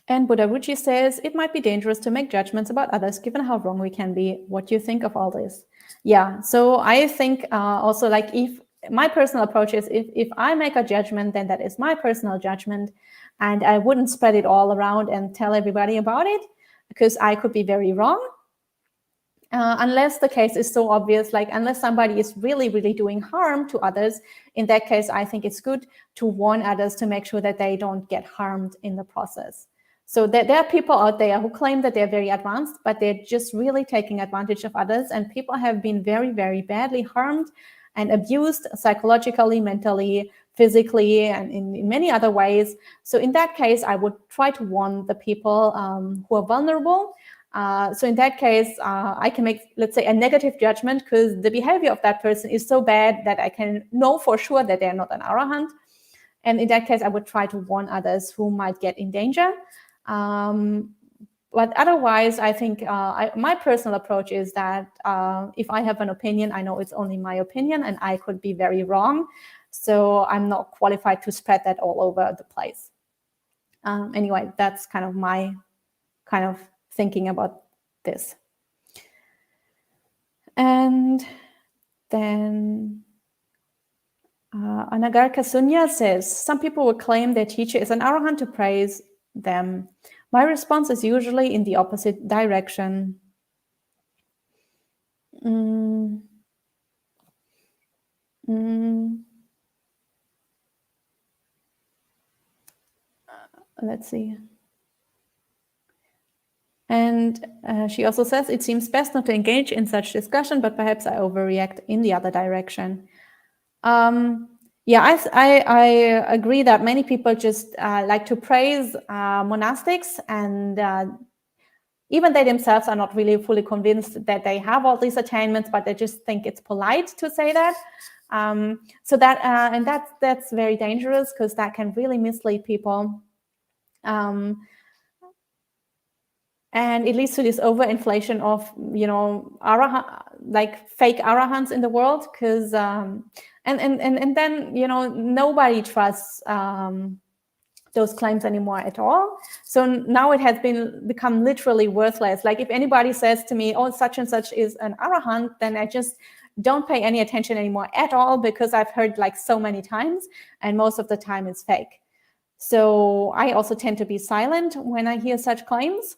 And Buddha Ruchi says, it might be dangerous to make judgments about others given how wrong we can be. What do you think of all this? Yeah, so I think also, like, if my personal approach is, if I make a judgment, then that is my personal judgment, and I wouldn't spread it all around and tell everybody about it, because I could be very wrong. Unless the case is so obvious, like unless somebody is really, really doing harm to others, in that case, I think it's good to warn others to make sure that they don't get harmed in the process. So there are people out there who claim that they're very advanced, but they're just really taking advantage of others. And people have been very, very badly harmed and abused psychologically, mentally, physically, and in many other ways. So in that case, I would try to warn the people who are vulnerable. So in that case, I can make, let's say, a negative judgment because the behavior of that person is so bad that I can know for sure that they're not an Arahant. And in that case, I would try to warn others who might get in danger. But otherwise, I think my personal approach is that if I have an opinion, I know it's only my opinion and I could be very wrong. So I'm not qualified to spread that all over the place. Anyway, that's kind of my kind of thinking about this. And then Anagarka Sunya says, some people will claim their teacher is an Arahant to praise them. My response is usually in the opposite direction. Let's see. And she also says, it seems best not to engage in such discussion, but perhaps I overreact in the other direction. Yeah, I agree that many people just like to praise monastics, and even they themselves are not really fully convinced that they have all these attainments, but they just think it's polite to say that. So that and that's very dangerous, because that can really mislead people. And it leads to this overinflation of, like fake Arahants in the world, because and then nobody trusts those claims anymore at all. So now it has become literally worthless. Like if anybody says to me, "Oh, such and such is an Arahant," then I just don't pay any attention anymore at all, because I've heard like so many times, and most of the time it's fake. So I also tend to be silent when I hear such claims.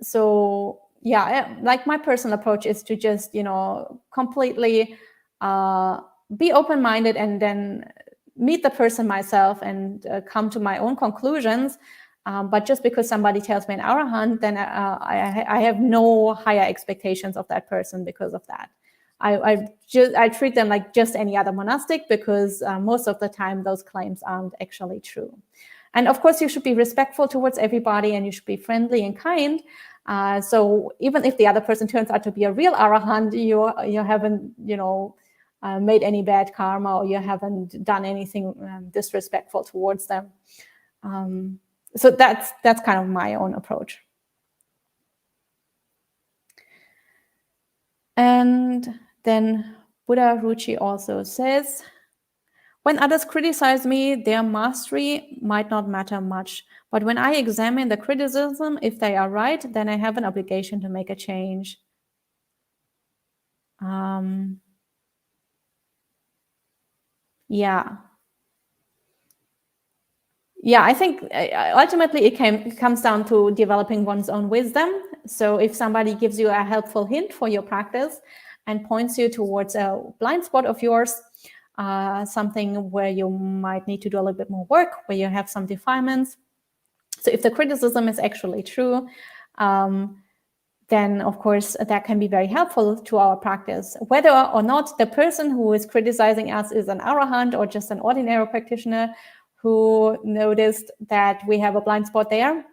So like my personal approach is to just, completely be open-minded and then meet the person myself and come to my own conclusions. But just because somebody tells me an Arahant, then I have no higher expectations of that person because of that. I treat them like just any other monastic, because most of the time those claims aren't actually true. And of course, you should be respectful towards everybody, and you should be friendly and kind. So even if the other person turns out to be a real Arahant, you haven't, made any bad karma, or you haven't done anything disrespectful towards them. So that's kind of my own approach. And then Buddha Ruchi also says, when others criticize me, their mastery might not matter much. But when I examine the criticism, if they are right, then I have an obligation to make a change. Yeah, I think ultimately it comes down to developing one's own wisdom. So if somebody gives you a helpful hint for your practice and points you towards a blind spot of yours, something where you might need to do a little bit more work, where you have some defilements. So if the criticism is actually true, then of course that can be very helpful to our practice. Whether or not the person who is criticizing us is an Arahant or just an ordinary practitioner who noticed that we have a blind spot there.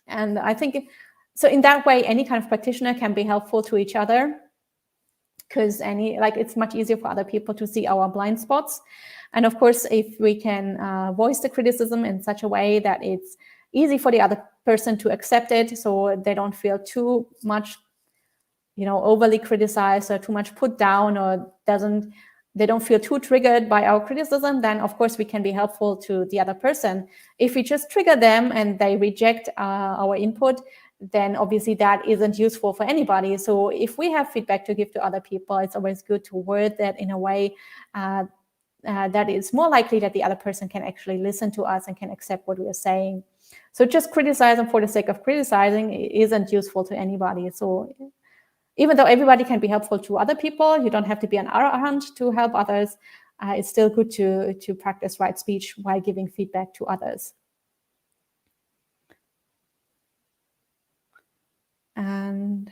And I think, so in that way, any kind of practitioner can be helpful to each other, because it's much easier for other people to see our blind spots. And of course, if we can voice the criticism in such a way that it's easy for the other person to accept it, so they don't feel too much, overly criticized or too much put down, or they don't feel too triggered by our criticism, then of course we can be helpful to the other person. If we just trigger them and they reject our input, then obviously that isn't useful for anybody. So if we have feedback to give to other people, it's always good to word that in a way that is more likely that the other person can actually listen to us and can accept what we are saying. So just criticizing for the sake of criticizing isn't useful to anybody. So even though everybody can be helpful to other people, you don't have to be an Arahant to help others. It's still good to practice right speech while giving feedback to others. And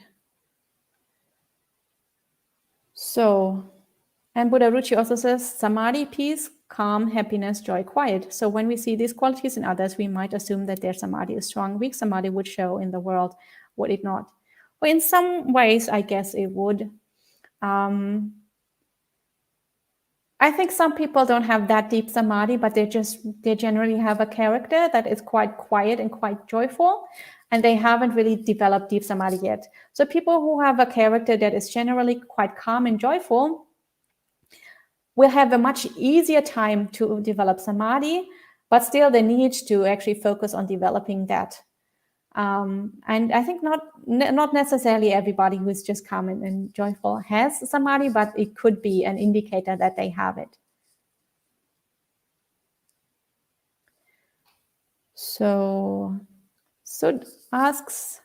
Buddha Ruchi also says, samadhi, peace, calm, happiness, joy, quiet. So when we see these qualities in others, we might assume that their samadhi is strong. Weak samadhi would show in the world, would it not? Well, in some ways, I guess it would. I think some people don't have that deep samadhi, but they generally have a character that is quite quiet and quite joyful, and they haven't really developed deep samadhi yet. So people who have a character that is generally quite calm and joyful will have a much easier time to develop samadhi, but still they need to actually focus on developing that. And I think not necessarily everybody who is just calm and joyful has samadhi, but it could be an indicator that they have it. So asks,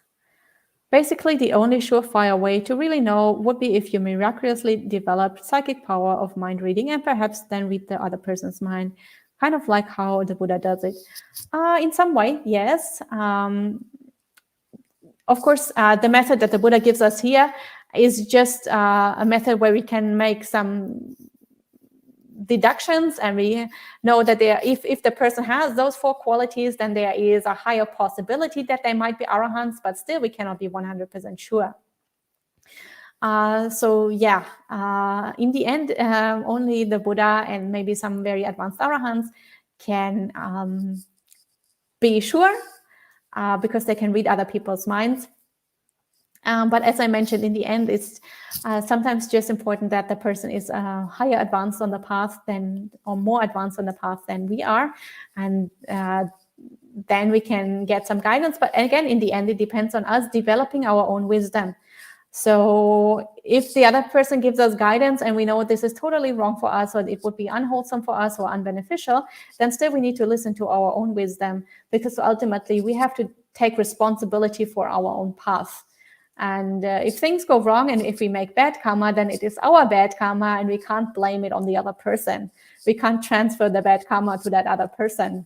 basically the only surefire way to really know would be if you miraculously develop psychic power of mind reading and perhaps then read the other person's mind, kind of like how the Buddha does it. In some way, yes. Of course, the method that the Buddha gives us here is just a method where we can make some deductions, and we know that if the person has those 4 qualities, then there is a higher possibility that they might be Arahants, but still we cannot be 100% sure. In the end, only the Buddha and maybe some very advanced Arahants can be sure, because they can read other people's minds. But as I mentioned, in the end, it's sometimes just important that the person is higher advanced on the path or more advanced on the path than we are. And then we can get some guidance. But again, in the end, it depends on us developing our own wisdom. So if the other person gives us guidance and we know this is totally wrong for us, or it would be unwholesome for us or unbeneficial, then still we need to listen to our own wisdom, because ultimately we have to take responsibility for our own path. And if things go wrong and if we make bad karma, then it is our bad karma and we can't blame it on the other person. We can't transfer the bad karma to that other person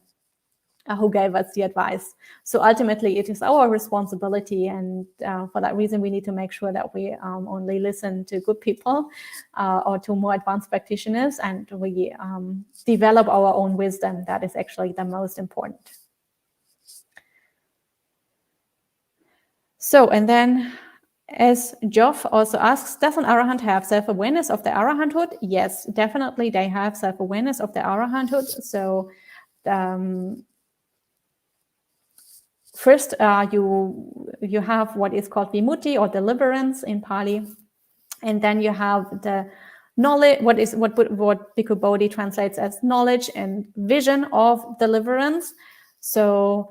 who gave us the advice. So ultimately, it is our responsibility. And for that reason, we need to make sure that we only listen to good people or to more advanced practitioners, and we develop our own wisdom. That is actually the most important. So, and then as Joff also asks, does an Arahant have self-awareness of the Arahanthood? Yes, definitely they have self-awareness of the Arahanthood. So first, you have what is called vimutti or deliverance in Pali. And then you have the knowledge, what Bhikkhu Bodhi translates as knowledge and vision of deliverance. So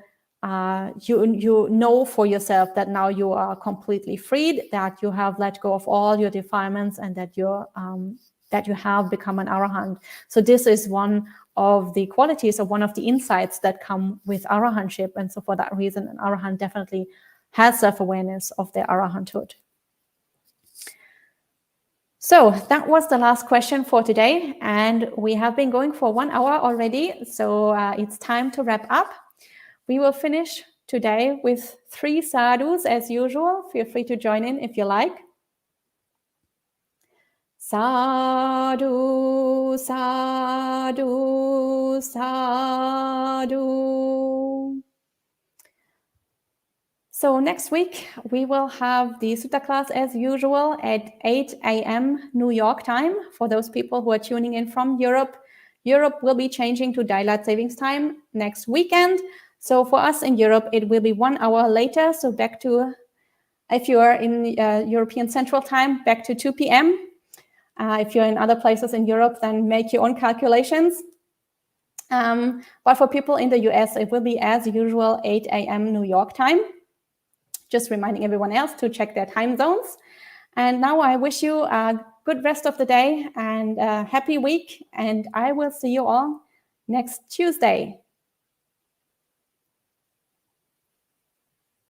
you know for yourself that now you are completely freed, that you have let go of all your defilements, and that you have become an Arahant. So this is one of the qualities or one of the insights that come with Arahantship. And so for that reason, an Arahant definitely has self-awareness of their Arahanthood. So that was the last question for today, and we have been going for 1 hour already. So it's time to wrap up. We will finish today with 3 sadhus as usual. Feel free to join in if you like. Sadhu, sadhu, sadhu. So next week, we will have the Sutta class as usual at 8 a.m. New York time. For those people who are tuning in from Europe, Europe will be changing to Daylight Savings Time next weekend. So for us in Europe, it will be 1 hour later. So back to, if you are in European Central Time, back to 2 p.m. If you're in other places in Europe, then make your own calculations. But for people in the US, it will be as usual 8 a.m. New York time. Just reminding everyone else to check their time zones. And now I wish you a good rest of the day and a happy week. And I will see you all next Tuesday.